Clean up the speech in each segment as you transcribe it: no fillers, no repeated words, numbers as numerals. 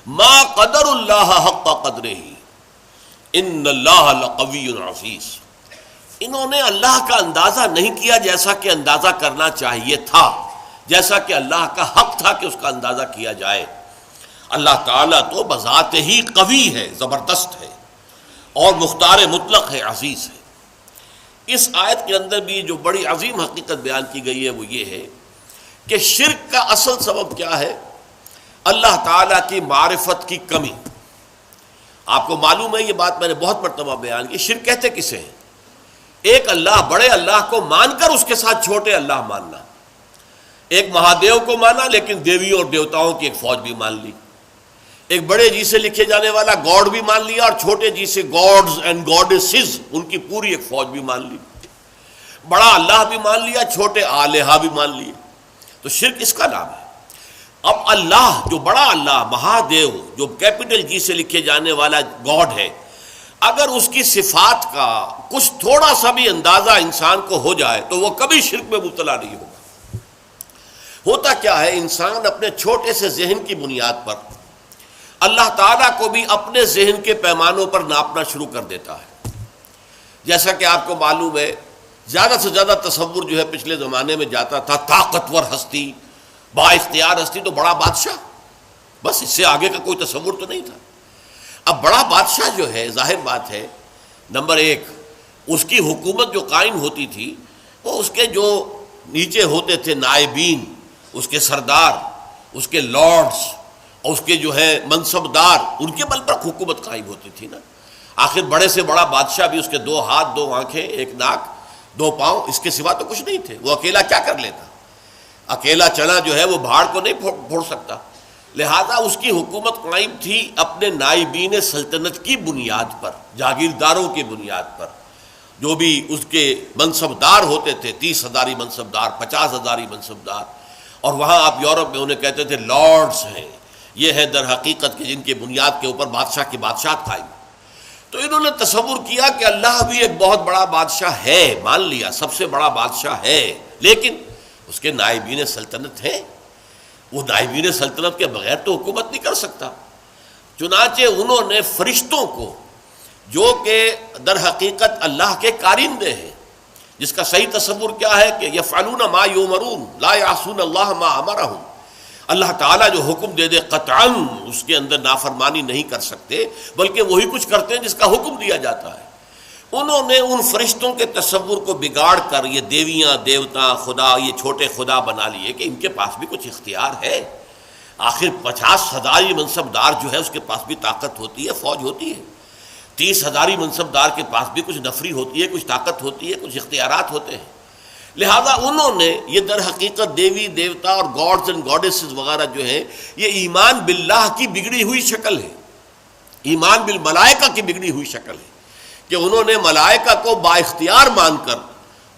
ما قدر اللہ حق قدرہ ان اللہ لقوی عزیز. انہوں نے اللہ کا اندازہ نہیں کیا جیسا کہ اندازہ کرنا چاہیے تھا، جیسا کہ اللہ کا حق تھا کہ اس کا اندازہ کیا جائے. اللہ تعالیٰ تو بذات ہی قوی ہے، زبردست ہے، اور مختار مطلق ہے، عزیز ہے. اس آیت کے اندر بھی جو بڑی عظیم حقیقت بیان کی گئی ہے وہ یہ ہے کہ شرک کا اصل سبب کیا ہے؟ اللہ تعالیٰ کی معرفت کی کمی. آپ کو معلوم ہے یہ بات میں نے بہت مرتبہ بیان کی، شرک کہتے کسے ہیں؟ ایک اللہ، بڑے اللہ کو مان کر اس کے ساتھ چھوٹے اللہ ماننا. ایک مہادیو کو مانا لیکن دیویوں اور دیوتاؤں کی ایک فوج بھی مان لی. ایک بڑے جی سے لکھے جانے والا گاڈ بھی مان لیا، اور چھوٹے جی سے گاڈز اینڈ گاڈیسز، ان کی پوری ایک فوج بھی مان لی. بڑا اللہ بھی مان لیا، چھوٹے آلہہ بھی مان لیے. تو شرک اس کا نام ہے. اب اللہ جو بڑا اللہ، مہادیو، جو کیپٹل جی سے لکھے جانے والا گاڈ ہے، اگر اس کی صفات کا کچھ تھوڑا سا بھی اندازہ انسان کو ہو جائے تو وہ کبھی شرک میں مبتلا نہیں ہوگا. ہوتا کیا ہے، انسان اپنے چھوٹے سے ذہن کی بنیاد پر اللہ تعالیٰ کو بھی اپنے ذہن کے پیمانوں پر ناپنا شروع کر دیتا ہے. جیسا کہ آپ کو معلوم ہے، زیادہ سے زیادہ تصور جو ہے پچھلے زمانے میں جاتا تھا طاقتور ہستی، با اختیار ہستی، تو بڑا بادشاہ، بس اس سے آگے کا کوئی تصور تو نہیں تھا. اب بڑا بادشاہ جو ہے، ظاہر بات ہے، نمبر ایک، اس کی حکومت جو قائم ہوتی تھی وہ اس کے جو نیچے ہوتے تھے نائبین، اس کے سردار، اس کے لارڈز، اور اس کے جو ہے منصبدار، ان کے بل پر حکومت قائم ہوتی تھی نا. آخر بڑے سے بڑا بادشاہ بھی اس کے 2 ہاتھ 2 آنکھیں 1 ناک 2 پاؤں، اس کے سوا تو کچھ نہیں تھے. وہ اکیلا کیا کر لیتا؟ اکیلا چنا جو ہے وہ بھاڑ کو نہیں پھوڑ سکتا. لہذا اس کی حکومت قائم تھی اپنے نائبین سلطنت کی بنیاد پر، جاگیرداروں کی بنیاد پر. جو بھی اس کے منصبدار ہوتے تھے، 30 ہزاری منصبدار، 50 ہزاری منصبدار، اور وہاں آپ یورپ میں انہیں کہتے تھے لارڈز ہیں. یہ ہے در حقیقت کہ جن کی بنیاد کے اوپر بادشاہ کی بادشاہت قائم. تو انہوں نے تصور کیا کہ اللہ بھی ایک بہت بڑا بادشاہ ہے، مان لیا سب سے بڑا بادشاہ ہے، لیکن اس کے نائبین سلطنت ہیں. وہ نائبین سلطنت کے بغیر تو حکومت نہیں کر سکتا. چنانچہ انہوں نے فرشتوں کو، جو کہ در حقیقت اللہ کے کارندے ہیں، جس کا صحیح تصور کیا ہے کہ یفعلون ما یؤمرون لا یعصون اللہ ما امرہم، اللہ تعالیٰ جو حکم دے دے قطعاً اس کے اندر نافرمانی نہیں کر سکتے، بلکہ وہی کچھ کرتے ہیں جس کا حکم دیا جاتا ہے. انہوں نے ان فرشتوں کے تصور کو بگاڑ کر یہ دیویاں، دیوتا، خدا، یہ چھوٹے خدا بنا لیے کہ ان کے پاس بھی کچھ اختیار ہے. آخر 50 ہزاری منصبدار جو ہے اس کے پاس بھی طاقت ہوتی ہے، فوج ہوتی ہے. 30 ہزاری منصبدار کے پاس بھی کچھ نفری ہوتی ہے، کچھ طاقت ہوتی ہے، کچھ اختیارات ہوتے ہیں. لہذا انہوں نے یہ در حقیقت دیوی، دیوتا اور گاڈز اینڈ گاڈیسز وغیرہ جو ہیں، یہ ایمان باللہ کی بگڑی ہوئی شکل ہے، ایمان بالملائکہ کی بگڑی ہوئی شکل ہے، کہ انہوں نے ملائکہ کو با اختیار مان کر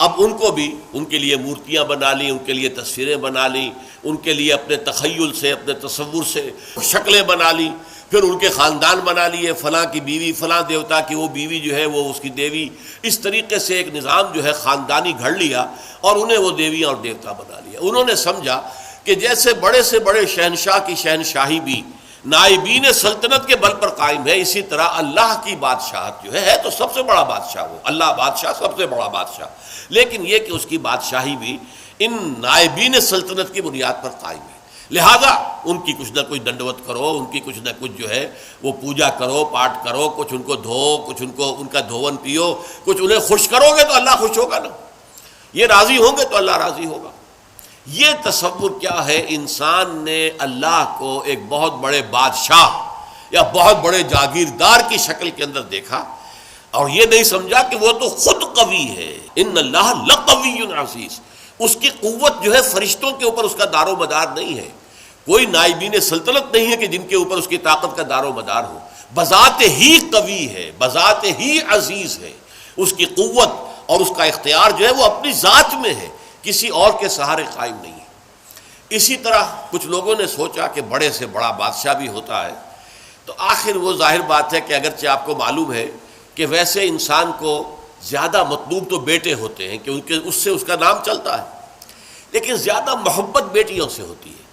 اب ان کو بھی ان کے لیے مورتیاں بنا لی، ان کے لیے تصویریں بنا لی، ان کے لیے اپنے تخیل سے، اپنے تصور سے شکلیں بنا لی. پھر ان کے خاندان بنا لیے، فلاں کی بیوی فلاں دیوتا کی وہ بیوی جو ہے وہ اس کی دیوی. اس طریقے سے ایک نظام جو ہے خاندانی گھڑ لیا اور انہیں وہ دیویاں اور دیوتا بنا لیا. انہوں نے سمجھا کہ جیسے بڑے سے بڑے شہنشاہ کی شہنشاہی بھی نائبین سلطنت کے بل پر قائم ہے، اسی طرح اللہ کی بادشاہت جو ہے تو سب سے بڑا بادشاہ وہ اللہ بادشاہ، سب سے بڑا بادشاہ، لیکن یہ کہ اس کی بادشاہی بھی ان نائبین سلطنت کی بنیاد پر قائم ہے. لہذا ان کی کچھ نہ کچھ دنڈوت کرو، ان کی کچھ نہ کچھ جو ہے وہ پوجا کرو، پاٹ کرو، کچھ ان کو دھو، کچھ ان کا دھون پیو، کچھ انہیں خوش کرو گے تو اللہ خوش ہوگا نا، یہ راضی ہوں گے تو اللہ راضی ہوگا. یہ تصور کیا ہے، انسان نے اللہ کو ایک بہت بڑے بادشاہ یا بہت بڑے جاگیردار کی شکل کے اندر دیکھا، اور یہ نہیں سمجھا کہ وہ تو خود قوی ہے. ان اللہ لقوی عزیز. اس کی قوت جو ہے فرشتوں کے اوپر اس کا دار و مدار نہیں ہے. کوئی نائبین سلطنت نہیں ہے کہ جن کے اوپر اس کی طاقت کا دار و مدار ہو. بذات ہی قوی ہے، بذات ہی عزیز ہے. اس کی قوت اور اس کا اختیار جو ہے وہ اپنی ذات میں ہے، کسی اور کے سہارے قائم نہیں ہے. اسی طرح کچھ لوگوں نے سوچا کہ بڑے سے بڑا بادشاہ بھی ہوتا ہے، تو آخر وہ ظاہر بات ہے کہ اگرچہ آپ کو معلوم ہے کہ ویسے انسان کو زیادہ مطلوب تو بیٹے ہوتے ہیں کہ اس سے اس کا نام چلتا ہے، لیکن زیادہ محبت بیٹیوں سے ہوتی ہے.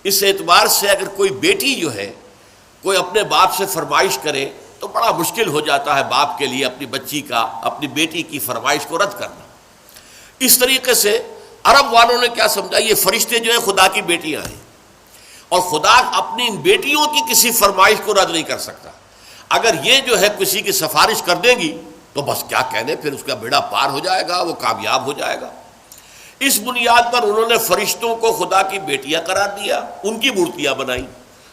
اس اعتبار سے اگر کوئی بیٹی جو ہے کوئی اپنے باپ سے فرمائش کرے تو بڑا مشکل ہو جاتا ہے باپ کے لیے اپنی بچی کا، اپنی بیٹی کی فرمائش کو رد کرنا۔ اس طریقے سے عرب والوں نے کیا سمجھا، یہ فرشتے جو ہیں خدا کی بیٹیاں ہیں، اور خدا اپنی ان بیٹیوں کی کسی فرمائش کو رد نہیں کر سکتا۔ اگر یہ جو ہے کسی کی سفارش کر دیں گی تو بس کیا کہنے، پھر اس کا بیڑا پار ہو جائے گا، وہ کامیاب ہو جائے گا۔ اس بنیاد پر انہوں نے فرشتوں کو خدا کی بیٹیاں قرار دیا، ان کی مورتیاں بنائیں،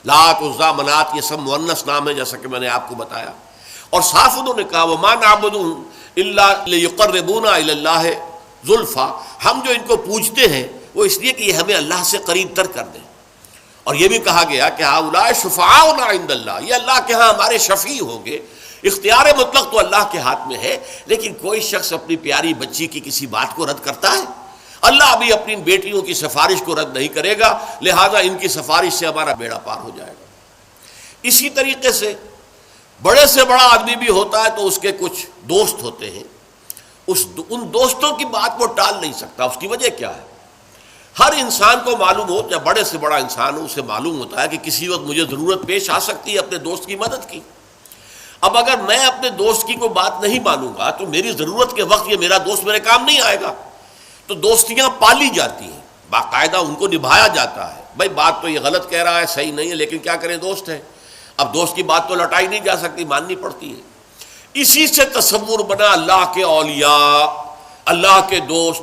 لات، عزیٰ، منات، یہ سب مؤنث نام ہے جیسا کہ میں نے آپ کو بتایا۔ اور صاف انہوں نے کہا وَمَا نَعْبُدُهُمْ إِلَّا لِيُقَرِّبُونَا إِلَى اللَّهِ زُلْفَىٰ، ہم جو ان کو پوجتے ہیں وہ اس لیے کہ یہ ہمیں اللہ سے قریب تر کر دیں۔ اور یہ بھی کہا گیا کہ هؤلاء شفعاؤنا عند اللہ، یہ اللہ کے ہاں ہمارے شفیع ہوں گے۔ اختیار مطلق تو اللہ کے ہاتھ میں ہے، لیکن کوئی شخص اپنی پیاری بچی کی کسی بات کو رد کرتا ہے؟ اللہ بھی اپنی بیٹیوں کی سفارش کو رد نہیں کرے گا، لہذا ان کی سفارش سے ہمارا بیڑا پار ہو جائے گا۔ اسی طریقے سے بڑے سے بڑا آدمی بھی ہوتا ہے تو اس کے کچھ دوست ہوتے ہیں، ان دوستوں کی بات وہ ٹال نہیں سکتا۔ اس کی وجہ کیا ہے؟ ہر انسان کو معلوم ہو، یا بڑے سے بڑا انسان ہو، اسے معلوم ہوتا ہے کہ کسی وقت مجھے ضرورت پیش آ سکتی ہے اپنے دوست کی مدد کی۔ اب اگر میں اپنے دوست کی کوئی بات نہیں مانوں گا تو میری ضرورت کے وقت یہ میرا دوست میرے کام نہیں آئے گا۔ تو دوستیاں پالی جاتی ہیں، باقاعدہ ان کو نبھایا جاتا ہے۔ بھائی بات تو یہ غلط کہہ رہا ہے، صحیح نہیں ہے، لیکن کیا کریں، دوست ہے۔ اب دوست کی بات تو لٹائی نہیں جا سکتی، ماننی پڑتی ہے۔ اسی سے تصور بنا اللہ کے اولیاء، اللہ کے دوست،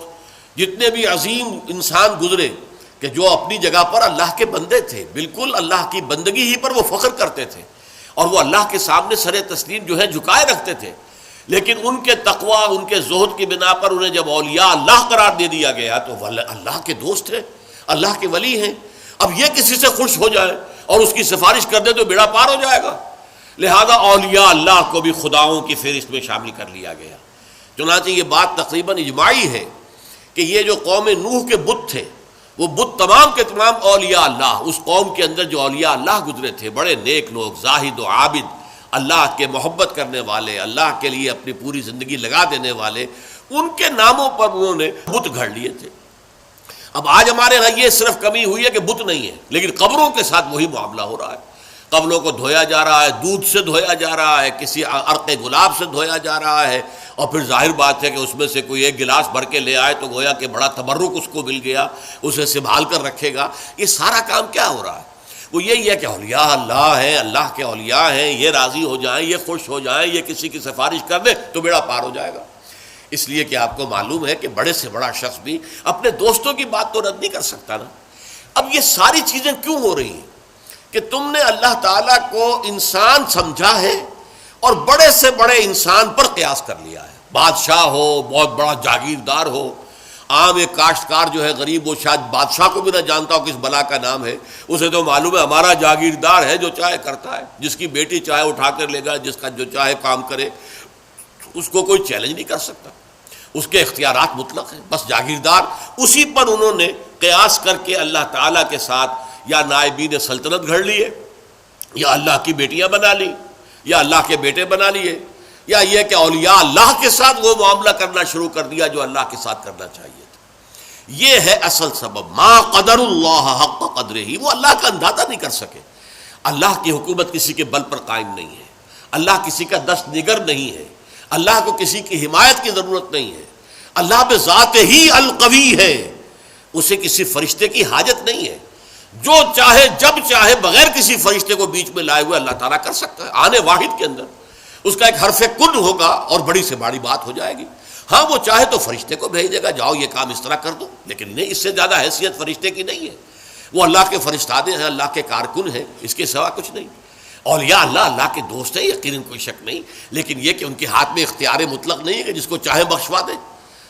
جتنے بھی عظیم انسان گزرے کہ جو اپنی جگہ پر اللہ کے بندے تھے، بالکل اللہ کی بندگی ہی پر وہ فخر کرتے تھے، اور وہ اللہ کے سامنے سر تسلیم جو ہے جھکائے رکھتے تھے، لیکن ان کے تقوی، ان کے زہد کی بنا پر انہیں جب اولیاء اللہ قرار دے دیا گیا تو وہ اللہ کے دوست ہیں، اللہ کے ولی ہیں۔ اب یہ کسی سے خوش ہو جائے اور اس کی سفارش کر دے تو بیڑا پار ہو جائے گا، لہذا اولیاء اللہ کو بھی خداؤں کی فہرست میں شامل کر لیا گیا۔ چنانچہ یہ بات تقریباً اجماعی ہے کہ یہ جو قوم نوح کے بت تھے، وہ بت تمام کے تمام اولیاء اللہ، اس قوم کے اندر جو اولیاء اللہ گزرے تھے، بڑے نیک لوگ، زاہد و عابد، اللہ کے محبت کرنے والے، اللہ کے لیے اپنی پوری زندگی لگا دینے والے، ان کے ناموں پر انہوں نے بت گھڑ لیے تھے۔ اب آج ہمارے یہاں یہ صرف کمی ہوئی ہے کہ بت نہیں ہے، لیکن قبروں کے ساتھ وہی معاملہ ہو رہا ہے۔ قبروں کو دھویا جا رہا ہے، دودھ سے دھویا جا رہا ہے، کسی عرق گلاب سے دھویا جا رہا ہے، اور پھر ظاہر بات ہے کہ اس میں سے کوئی ایک گلاس بھر کے لے آئے تو گویا کہ بڑا تبرک اس کو مل گیا، اسے سنبھال کر رکھے گا۔ یہ سارا کام کیا ہو رہا ہے؟ وہ یہی ہے کہ اولیاء اللہ ہیں، اللہ کے اولیاء ہیں، یہ راضی ہو جائیں، یہ خوش ہو جائیں، یہ کسی کی سفارش کر دیں تو بیڑا پار ہو جائے گا۔ اس لیے کہ آپ کو معلوم ہے کہ بڑے سے بڑا شخص بھی اپنے دوستوں کی بات تو رد نہیں کر سکتا نا۔ اب یہ ساری چیزیں کیوں ہو رہی ہیں؟ کہ تم نے اللہ تعالیٰ کو انسان سمجھا ہے اور بڑے سے بڑے انسان پر قیاس کر لیا ہے۔ بادشاہ ہو، بہت بڑا جاگیردار ہو، عام ایک کاشتکار جو ہے غریب، وہ شاید بادشاہ کو بھی نہ جانتا ہو کس بلا کا نام ہے، اسے تو معلوم ہے ہمارا جاگیردار ہے، جو چاہے کرتا ہے، جس کی بیٹی چاہے اٹھا کر لے گا، جس کا جو چاہے کام کرے، اس کو کوئی چیلنج نہیں کر سکتا، اس کے اختیارات مطلق ہیں، بس جاگیردار۔ اسی پر انہوں نے قیاس کر کے اللہ تعالیٰ کے ساتھ یا نائبین سلطنت گھڑ لیے، یا اللہ کی بیٹیاں بنا لی، یا اللہ کے بیٹے بنا لیے، یا یہ کہ اولیاء اللہ کے ساتھ وہ معاملہ کرنا شروع کر دیا جو اللہ کے ساتھ کرنا چاہیے تھا۔ یہ ہے اصل سبب، ما قدر اللہ حق قدرہ، وہ اللہ کا اندازہ نہیں کر سکے۔ اللہ کی حکومت کسی کے بل پر قائم نہیں ہے، اللہ کسی کا دست نگر نہیں ہے، اللہ کو کسی کی حمایت کی ضرورت نہیں ہے، اللہ بذات ہی القوی ہے، اسے کسی فرشتے کی حاجت نہیں ہے، جو چاہے جب چاہے بغیر کسی فرشتے کو بیچ میں لائے ہوئے اللہ تعالیٰ کر سکتا ہے۔ آنے واحد کے اندر اس کا ایک حرف کن ہوگا اور بڑی سے بڑی بات ہو جائے گی۔ ہاں وہ چاہے تو فرشتے کو بھیج دے گا، جاؤ یہ کام اس طرح کر دو، لیکن نہیں، اس سے زیادہ حیثیت فرشتے کی نہیں ہے۔ وہ اللہ کے فرشتادے ہیں، اللہ کے کارکن ہیں، اس کے سوا کچھ نہیں۔ اولیاء اللہ کے دوست ہیں، یقیناً کوئی شک نہیں، لیکن یہ کہ ان کے ہاتھ میں اختیار مطلق نہیں ہے کہ جس کو چاہے بخشوا دے۔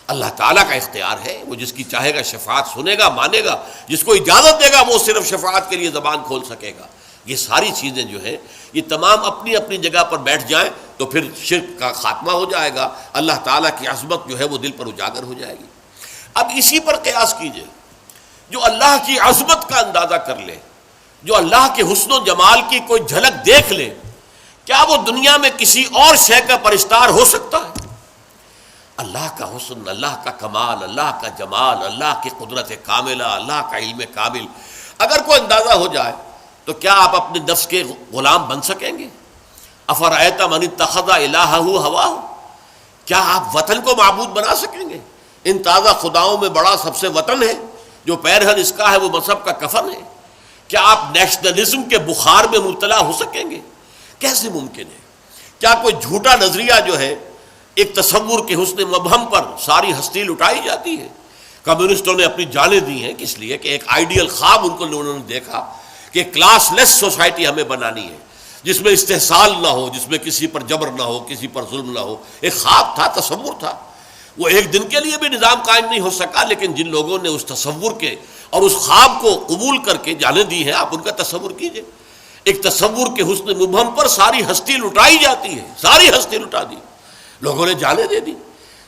اللہ تعالیٰ کا اختیار ہے، وہ جس کی چاہے گا شفاعت سنے گا، مانے گا، جس کو اجازت دے گا وہ صرف شفاعت کے لیے زبان کھول سکے گا۔ یہ ساری چیزیں جو ہیں یہ تمام اپنی اپنی جگہ پر بیٹھ جائیں تو پھر شرک کا خاتمہ ہو جائے گا، اللہ تعالیٰ کی عظمت جو ہے وہ دل پر اجاگر ہو جائے گی۔ اب اسی پر قیاس کیجئے، جو اللہ کی عظمت کا اندازہ کر لے، جو اللہ کے حسن و جمال کی کوئی جھلک دیکھ لے، کیا وہ دنیا میں کسی اور شے کا پرستار ہو سکتا ہے؟ اللہ کا حسن، اللہ کا کمال، اللہ کا جمال، اللہ کی قدرت کاملہ، اللہ کا علم کامل اگر کوئی اندازہ ہو جائے تو کیا آپ اپنے نفس کے غلام بن سکیں گے؟ افرأیت من اتخذ الہہ ہواہ، کیا آپ وطن کو معبود بنا سکیں گے؟ ان تازہ خداؤں میں بڑا سب سے وطن ہے، جو پیرہن اس کا ہے وہ مذہب کا کفن ہے۔ کیا آپ نیشنلزم کے بخار میں مبتلا ہو سکیں گے؟ کیسے ممکن ہے؟ کیا کوئی جھوٹا نظریہ جو ہے ایک تصور کے حسن مبہم پر ساری ہستی لٹائی جاتی ہے؟ کمیونسٹوں نے اپنی جانیں دی ہیں کس لیے کہ ایک آئیڈیل خواب ان کو لوگوں نے دیکھا کہ کلاس لیس سوسائٹی ہمیں بنانی ہے، جس میں استحصال نہ ہو، جس میں کسی پر جبر نہ ہو، کسی پر ظلم نہ ہو۔ ایک خواب تھا، تصور تھا، وہ ایک دن کے لیے بھی نظام قائم نہیں ہو سکا، لیکن جن لوگوں نے اس تصور کے اور اس خواب کو قبول کر کے جانیں دی ہیں، آپ ان کا تصور کیجئے۔ ایک تصور کے حسن مبہم پر ساری ہستی لٹائی جاتی ہے، ساری ہستی لٹا دی، لوگوں نے جانیں دے دی۔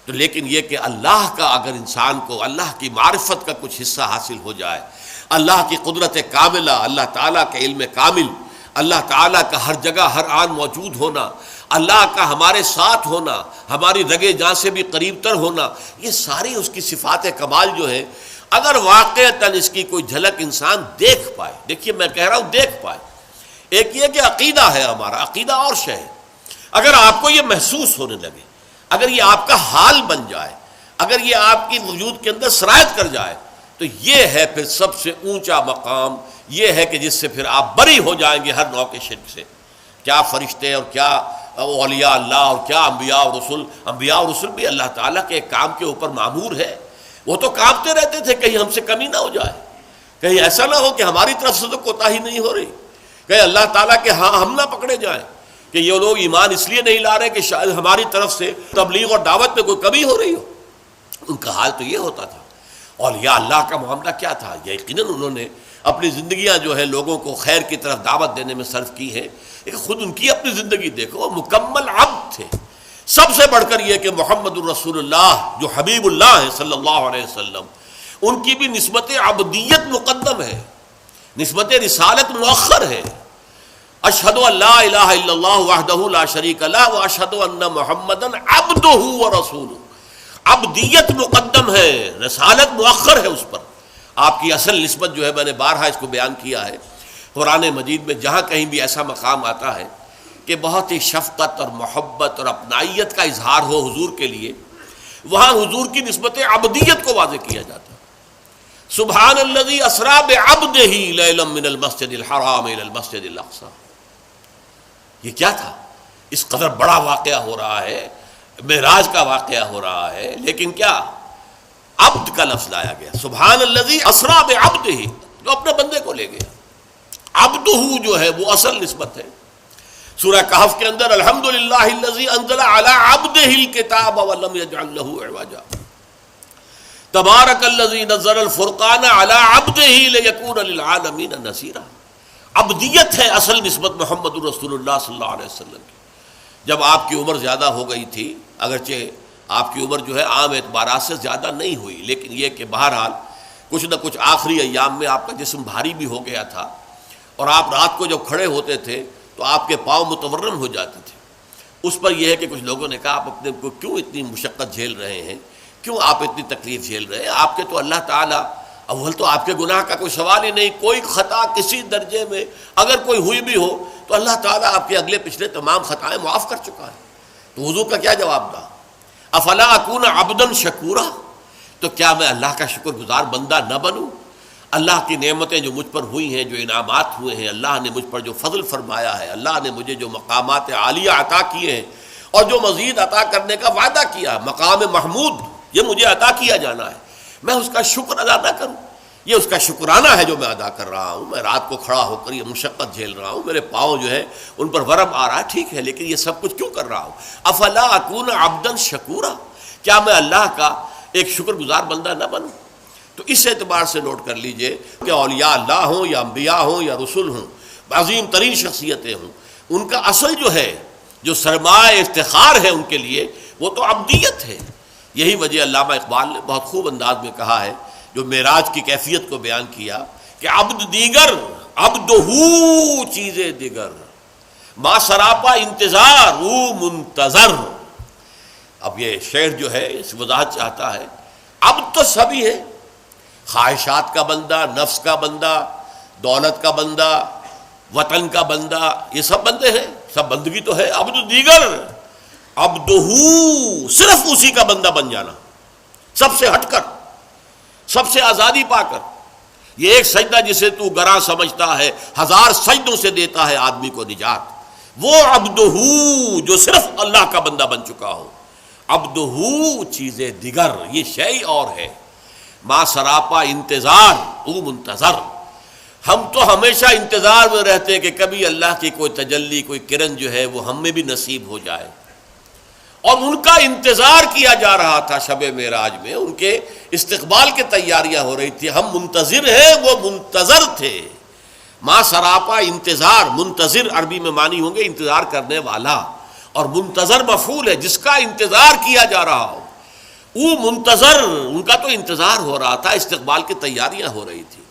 تو لیکن یہ کہ اللہ کا اگر انسان کو اللہ کی معرفت کا کچھ حصہ حاصل ہو جائے، اللہ کی قدرت کاملہ، اللہ تعالیٰ کے علم کامل، اللہ تعالیٰ کا ہر جگہ ہر آن موجود ہونا، اللہ کا ہمارے ساتھ ہونا، ہماری رگے جاں سے بھی قریب تر ہونا، یہ ساری اس کی صفات کمال جو ہے، اگر واقعتاً اس کی کوئی جھلک انسان دیکھ پائے، دیکھیے میں کہہ رہا ہوں دیکھ پائے، ایک یہ کہ عقیدہ ہے ہمارا، عقیدہ اور شے ہے، اگر آپ کو یہ محسوس ہونے لگے، اگر یہ آپ کا حال بن جائے، اگر یہ آپ کی وجود کے اندر سرایت کر جائے، تو یہ ہے پھر سب سے اونچا مقام، یہ ہے کہ جس سے پھر آپ بری ہو جائیں گے ہر نوع کے شرک سے۔ کیا فرشتے اور کیا اولیاء اللہ اور کیا انبیاء اور رسول، انبیاء اور رسول بھی اللہ تعالیٰ کے ایک کام کے اوپر معمور ہے، وہ تو کانپتے رہتے تھے کہیں ہم سے کمی نہ ہو جائے، کہیں ایسا نہ ہو کہ ہماری طرف سے تو کوتاہی نہیں ہو رہی، کہیں اللہ تعالیٰ کے ہاں ہم نہ پکڑے جائیں کہ یہ لوگ ایمان اس لیے نہیں لا رہے کہ شاید ہماری طرف سے تبلیغ اور دعوت میں کوئی کمی ہو رہی ہو۔ ان کا حال تو یہ ہوتا تھا۔ اولیاء اللہ کا معاملہ کیا تھا؟ یقیناً انہوں نے اپنی زندگیاں جو ہے لوگوں کو خیر کی طرف دعوت دینے میں صرف کی ہے، لیکن خود ان کی اپنی زندگی دیکھو، وہ مکمل عبد تھے۔ سب سے بڑھ کر یہ کہ محمد الرسول اللہ جو حبیب اللہ ہے صلی اللہ علیہ وسلم، ان کی بھی نسبت عبدیت مقدم ہے، نسبت رسالت مؤخر ہے۔ اشہد ان لا الہ الا اللہ وحدہ لا شریک لہ واشہد ان محمدًا عبدہ ورسولہ، عبدیت مقدم ہے، رسالت مؤخر ہے اس پر۔ آپ کی اصل نسبت جو ہے، میں نے بارہا اس کو بیان کیا ہے، قرآن مجید میں جہاں کہیں بھی ایسا مقام آتا ہے کہ بہت ہی شفقت اور محبت اور اپنائیت کا اظہار ہو حضور کے لیے، وہاں حضور کی نسبت عبدیت کو واضح کیا جاتا ہے۔ سبحان الذی اسریٰ بعبدہ لیلا من المسجد الحرام الی المسجد الاقصی، یہ کیا تھا؟ اس قدر بڑا واقعہ ہو رہا ہے، معراج کا واقعہ ہو رہا ہے، لیکن کیا عبد کا لفظ لایا گیا، سبحان الذی اسریٰ بعبدہ، جو اپنے بندے کو لے گیا۔ عبدہ جو ہے وہ اصل نسبت ہے۔ سورہ کہف کے اندر الحمدللہ الذی انزل علی عبدہ الکتاب ولم یجعل لہ عوجا، تبارک الذی نزل الفرقان علی عبدہ لیکون للعالمین نذیرا۔ عبدیت ہے اصل نسبت محمد الرسول اللہ صلی اللہ علیہ وسلم کی۔ جب آپ کی عمر زیادہ ہو گئی تھی، اگرچہ آپ کی عمر جو ہے عام اعتبارات سے زیادہ نہیں ہوئی، لیکن یہ کہ بہرحال کچھ نہ کچھ آخری ایام میں آپ کا جسم بھاری بھی ہو گیا تھا، اور آپ رات کو جب کھڑے ہوتے تھے تو آپ کے پاؤں متورم ہو جاتے تھے۔ اس پر یہ ہے کہ کچھ لوگوں نے کہا آپ اپنے کو کیوں اتنی مشقت جھیل رہے ہیں، کیوں آپ اتنی تکلیف جھیل رہے ہیں؟ آپ کے تو اللہ تعالیٰ، اول تو آپ کے گناہ کا کوئی سوال ہی نہیں، کوئی خطا کسی درجے میں اگر کوئی ہوئی بھی ہو تو اللہ تعالیٰ آپ کے اگلے پچھلے تمام خطائیں معاف کر چکا ہے۔ تو حضور کا کیا جواب تھا؟ افلا اکون عبدا شکورا، تو کیا میں اللہ کا شکر گزار بندہ نہ بنوں؟ اللہ کی نعمتیں جو مجھ پر ہوئی ہیں، جو انعامات ہوئے ہیں، اللہ نے مجھ پر جو فضل فرمایا ہے، اللہ نے مجھے جو مقامات عالیہ عطا کیے ہیں اور جو مزید عطا کرنے کا وعدہ کیا، مقام محمود یہ مجھے عطا کیا جانا ہے، میں اس کا شکر ادا نہ کروں؟ یہ اس کا شکرانہ ہے جو میں ادا کر رہا ہوں۔ میں رات کو کھڑا ہو کر یہ مشقت جھیل رہا ہوں، میرے پاؤں جو ہے ان پر ورم آ رہا ہے، ٹھیک ہے، لیکن یہ سب کچھ کیوں کر رہا ہوں؟ افلا اکون عبدا شکورا، کیا میں اللہ کا ایک شکر گزار بندہ نہ بنوں؟ تو اس اعتبار سے نوٹ کر لیجئے کہ اولیاء اللہ ہوں یا انبیاء ہوں یا رسول ہوں، عظیم ترین شخصیتیں ہوں، ان کا اصل جو ہے، جو سرمایہ افتخار ہے ان کے لیے، وہ تو عبدیت ہے۔ یہی وجہ علامہ اقبال نے بہت خوب انداز میں کہا ہے، جو معراج کی کیفیت کو بیان کیا کہ عبد دیگر عبدہو چیزیں دیگر، ما سراپا انتظار او منتظر۔ اب یہ شعر جو ہے اس وضاحت چاہتا ہے، عبد تو سبھی ہے، خواہشات کا بندہ، نفس کا بندہ، دولت کا بندہ، وطن کا بندہ، یہ سب بندے ہیں، سب بندگی تو ہے۔ عبد دیگر، عبدہ، صرف اسی کا بندہ بن جانا، سب سے ہٹ کر، سب سے آزادی پا کر۔ یہ ایک سجدہ جسے تو گراں سمجھتا ہے، ہزار سجدوں سے دیتا ہے آدمی کو نجات۔ وہ عبدہ جو صرف اللہ کا بندہ بن چکا ہو۔ عبدہ چیز دیگر، یہ شے اور ہے۔ ما سراپا انتظار، او منتظر۔ ہم تو ہمیشہ انتظار میں رہتے ہیں کہ کبھی اللہ کی کوئی تجلی، کوئی کرن جو ہے وہ ہم میں بھی نصیب ہو جائے، اور ان کا انتظار کیا جا رہا تھا۔ شب معراج میں ان کے استقبال کی تیاریاں ہو رہی تھی، ہم منتظر ہیں، وہ منتظر تھے۔ ما سراپا انتظار، منتظر عربی میں معنی ہوں گے انتظار کرنے والا، اور منتظر مفعول ہے جس کا انتظار کیا جا رہا ہو۔ وہ منتظر، ان کا تو انتظار ہو رہا تھا، استقبال کی تیاریاں ہو رہی تھی۔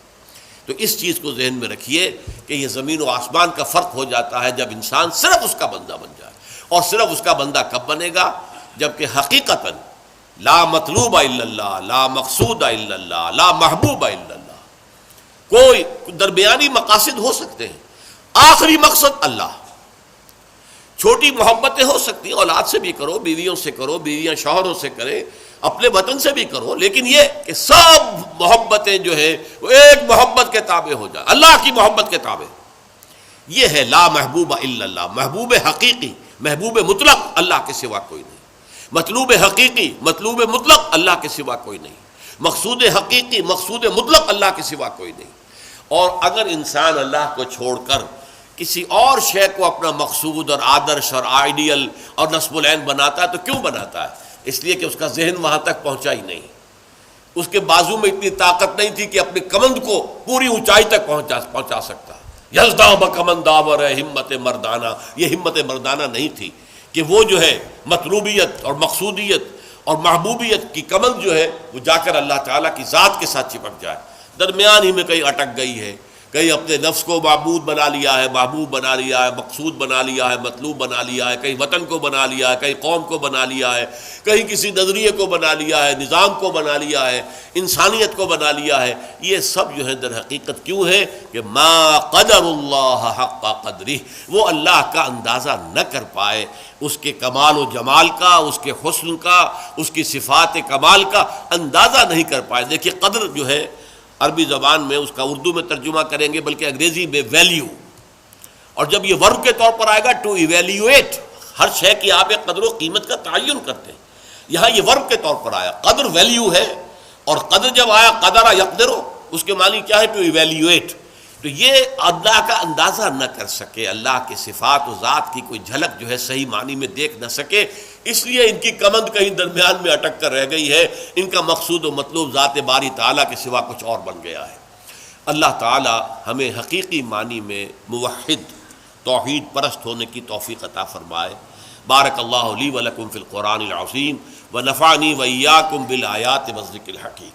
تو اس چیز کو ذہن میں رکھیے کہ یہ زمین و آسمان کا فرق ہو جاتا ہے جب انسان صرف اس کا بندہ بن جائے۔ اور صرف اس کا بندہ کب بنے گا؟ جبکہ حقیقتاً لا مطلوب الا اللہ، لا مقصود الا اللہ، لا محبوب الا اللہ۔ کوئی درمیانی مقاصد ہو سکتے ہیں، آخری مقصد اللہ۔ چھوٹی محبتیں ہو سکتی ہیں، اولاد سے بھی کرو، بیویوں سے کرو، بیویاں شوہروں سے کرے، اپنے وطن سے بھی کرو، لیکن یہ کہ سب محبتیں جو ہے وہ ایک محبت کے تابع ہو جائے، اللہ کی محبت کے تابع۔ یہ ہے لا محبوب الا اللہ، محبوب حقیقی، محبوب مطلق اللہ کے سوا کوئی نہیں، مطلوب حقیقی، مطلوب مطلق اللہ کے سوا کوئی نہیں، مقصود حقیقی، مقصود مطلق اللہ کے سوا کوئی نہیں۔ اور اگر انسان اللہ کو چھوڑ کر کسی اور شے کو اپنا مقصود اور آدرش اور آئیڈیل اور نصب العین بناتا ہے تو کیوں بناتا ہے؟ اس لیے کہ اس کا ذہن وہاں تک پہنچا ہی نہیں، اس کے بازو میں اتنی طاقت نہیں تھی کہ اپنی کمند کو پوری اونچائی تک پہنچا سکتا۔ یزداں بکمند داور ہے ہمت مردانہ، یہ ہمت مردانہ نہیں تھی کہ وہ جو ہے مطلوبیت اور مقصودیت اور محبوبیت کی کمند جو ہے وہ جا کر اللہ تعالیٰ کی ذات کے ساتھ چپک جائے، درمیان ہی میں کہیں اٹک گئی ہے، کہیں اپنے نفس کو معبود بنا لیا ہے، محبوب بنا لیا ہے، مقصود بنا لیا ہے، مطلوب بنا لیا ہے، کہیں وطن کو بنا لیا ہے، کہیں قوم کو بنا لیا ہے، کہیں کسی نظریے کو بنا لیا ہے، نظام کو بنا لیا ہے، انسانیت کو بنا لیا ہے۔ یہ سب جو ہے در حقیقت کیوں ہے کہ ما قدر اللہ حق قدرہ، وہ اللہ کا اندازہ نہ کر پائے، اس کے کمال و جمال کا، اس کے حسن کا، اس کی صفات کمال کا اندازہ نہیں کر پائے۔ دیکھیے قدر جو ہے عربی زبان میں اس کا اردو میں ترجمہ کریں گے بلکہ انگریزی میں ویلیو، اور جب یہ ورب کے طور پر آئے گا ٹو ایویلیویٹ، ہر شے کی آپ ایک قدر و قیمت کا تعین کرتے ہیں، یہاں یہ ورب کے طور پر آیا، قدر ویلیو ہے، اور قدر جب آیا قدر یقدرو، اس کے معنی کیا ہے؟ To evaluate. تو یہ اللہ کا اندازہ نہ کر سکے، اللہ کے صفات و ذات کی کوئی جھلک جو ہے صحیح معنی میں دیکھ نہ سکے، اس لیے ان کی کمند کہیں درمیان میں اٹک کر رہ گئی ہے، ان کا مقصود و مطلوب ذات باری تعالیٰ کے سوا کچھ اور بن گیا ہے۔ اللہ تعالیٰ ہمیں حقیقی معنی میں موحد، توحید پرست ہونے کی توفیق عطا فرمائے۔ بارک اللہ لی و لکم فی القرآن العظیم ونفعنی وإیاکم بالآیات والذکر الحکیم۔